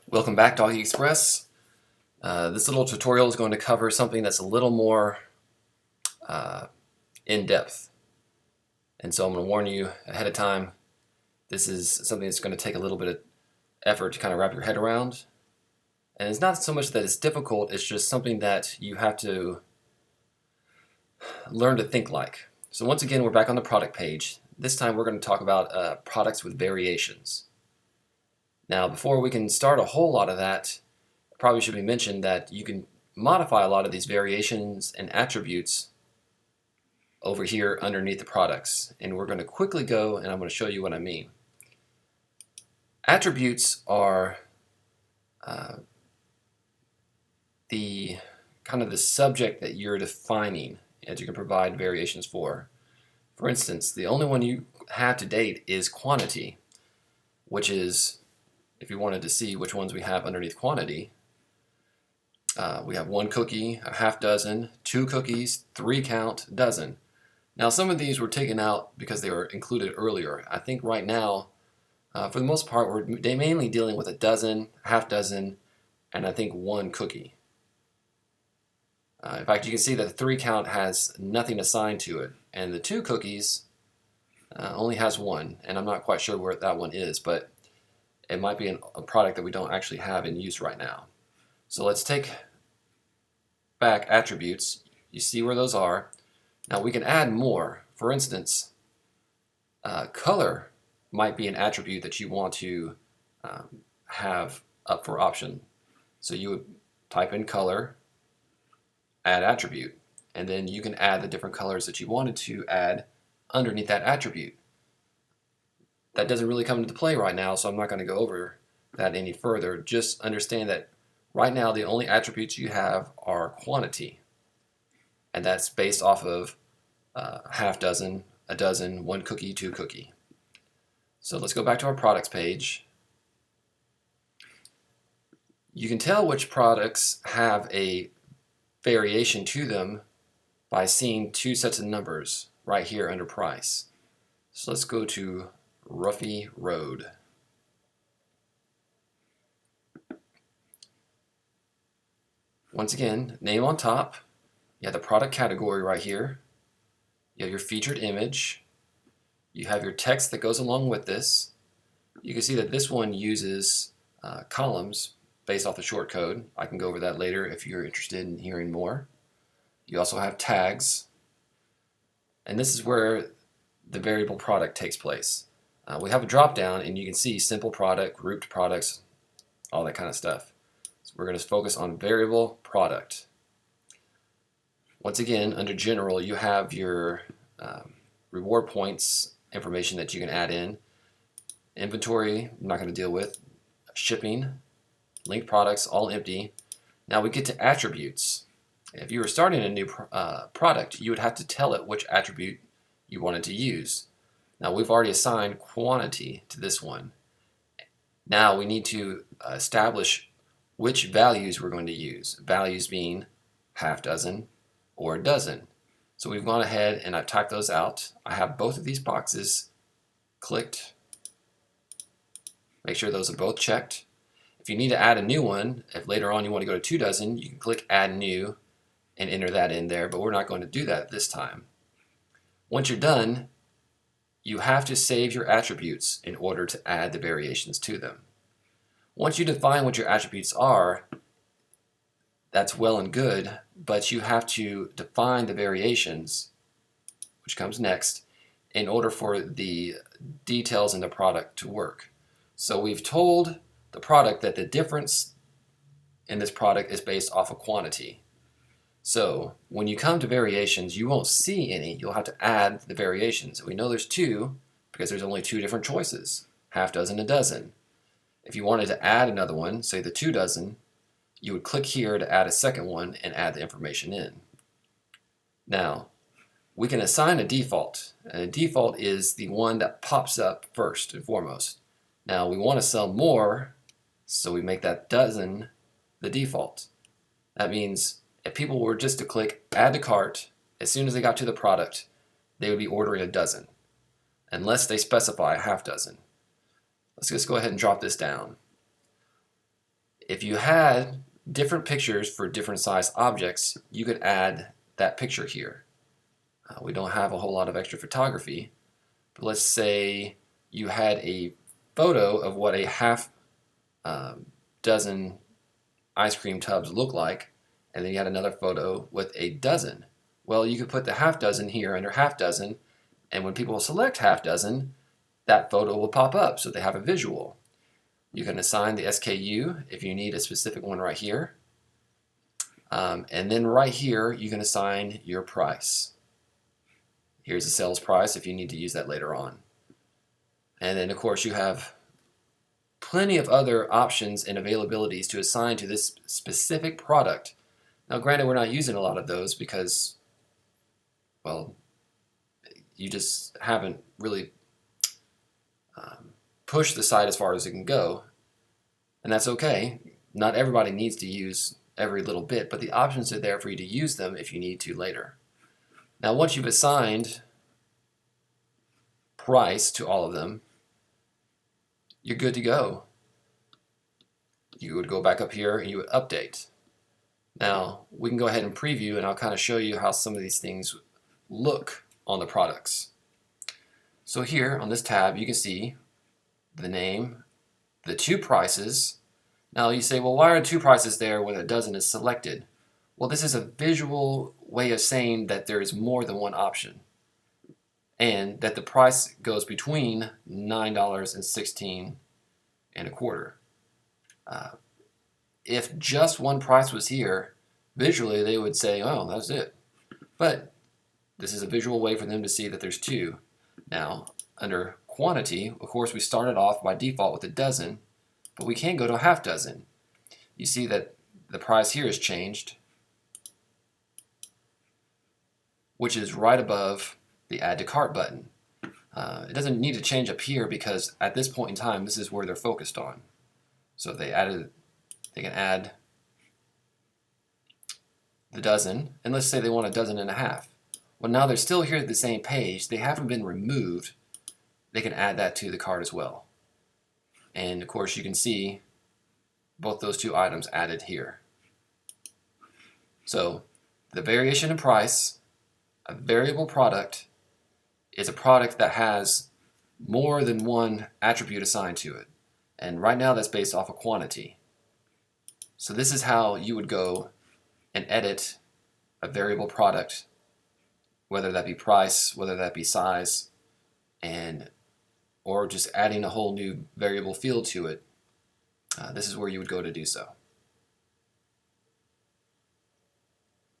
Welcome back to Doggy Express. This little tutorial is going to cover something that's a little more in-depth. And so I'm going to warn you ahead of time, this is something that's going to take a little bit of effort to kind of wrap your head around. And it's not so much that it's difficult, it's just something that you have to learn to think like. So once again, we're back on the product page. This time we're going to talk about products with variations. Now, before we can start a whole lot of that, it probably should be mentioned that you can modify a lot of these variations and attributes over here underneath the products. And we're going to quickly go and I'm going to show you what I mean. Attributes are the kind of the subject that you're defining as you can provide variations for. For instance, the only one you have to date is quantity, which is, if you wanted to see which ones we have underneath quantity, we have 1 cookie, a half dozen, 2 cookies, 3 count, dozen. Now some of these were taken out because they were included earlier. I think right now, for the most part, we're mainly dealing with a dozen, half dozen, and I think 1 cookie. In fact, you can see that the 3 count has nothing assigned to it, and the 2 cookies only has 1, and I'm not quite sure where that one is, but it might be a product that we don't actually have in use right now. So let's take back attributes. You see where those are. Now we can add more. For instance, color might be an attribute that you want to have up for option. So you would type in color, add attribute, and then you can add the different colors that you wanted to add underneath that attribute. That doesn't really come into play right now, so I'm not going to go over that any further. Just understand that right now the only attributes you have are quantity, and that's based off of half dozen, a dozen, 1 cookie, 2 cookie. So let's go back to our products page. You can tell which products have a variation to them by seeing 2 sets of numbers right here under price. So let's go to Roughy Road. Once again, name on top. You have the product category right here. You have your featured image. You have your text that goes along with this. You can see that this one uses columns based off the short code. I can go over that later if you're interested in hearing more. You also have tags. And this is where the variable product takes place. We have a drop down and you can see simple product, grouped products, all that kind of stuff. So we're going to focus on variable product. Once again, under general, you have your reward points information that you can add in. Inventory, I'm not going to deal with. Shipping, linked products, all empty. Now we get to attributes. If you were starting a new product, you would have to tell it which attribute you wanted to use. Now we've already assigned quantity to this one. Now we need to establish which values we're going to use. Values being half dozen or dozen. So we've gone ahead and I've typed those out. I have both of these boxes clicked. Make sure those are both checked. If you need to add a new one, if later on you want to go to 2 dozen, you can click add new and enter that in there, but we're not going to do that this time. Once you're done, you have to save your attributes in order to add the variations to them. Once you define what your attributes are, that's well and good, but you have to define the variations, which comes next, in order for the details in the product to work. So we've told the product that the difference in this product is based off of quantity. So when you come to variations, you won't see any. You'll have to add the variations. We know there's 2 because there's only 2 different choices, half dozen, a dozen. If you wanted to add another one, say the 2 dozen, you would click here to add a second one and add the information in. Now, we can assign a default, and a default is the one that pops up first and foremost. Now we want to sell more, so we make that dozen the default. That means if people were just to click add to cart, as soon as they got to the product, they would be ordering a dozen, unless they specify a half dozen. Let's just go ahead and drop this down. If you had different pictures for different size objects, you could add that picture here. We don't have a whole lot of extra photography, but let's say you had a photo of what a half dozen ice cream tubs look like, and then you had another photo with a dozen. Well, you could put the half dozen here under half dozen, and when people select half dozen, that photo will pop up so they have a visual. You can assign the SKU if you need a specific one right here. And then right here, you can assign your price. Here's the sales price if you need to use that later on. And then, of course, you have plenty of other options and availabilities to assign to this specific product. Now, granted, we're not using a lot of those because, well, you just haven't really pushed the site as far as it can go. And that's okay. Not everybody needs to use every little bit, but the options are there for you to use them if you need to later. Now, once you've assigned price to all of them, you're good to go. You would go back up here and you would update. Now, we can go ahead and preview, and I'll kind of show you how some of these things look on the products. So here on this tab, you can see the name, the two prices. Now you say, well, why are two prices there when a dozen is selected? Well, this is a visual way of saying that there is more than one option, and that the price goes between $9.16 and a quarter. If just one price was here, visually they would say, oh, that's it. But this is a visual way for them to see that there's two. Now, under quantity, of course, we started off by default with a dozen, but we can go to a half dozen. You see that the price here has changed, which is right above the Add to Cart button. It doesn't need to change up here because at this point in time, this is where they're focused on. So if they can add the dozen, and let's say they want a dozen and a half. Well, now they're still here at the same page. They haven't been removed. They can add that to the cart as well. And of course, you can see both those two items added here. So the variation in price, a variable product, is a product that has more than one attribute assigned to it. And right now that's based off of quantity. So this is how you would go and edit a variable product, whether that be price, whether that be size, or just adding a whole new variable field to it. This is where you would go to do so.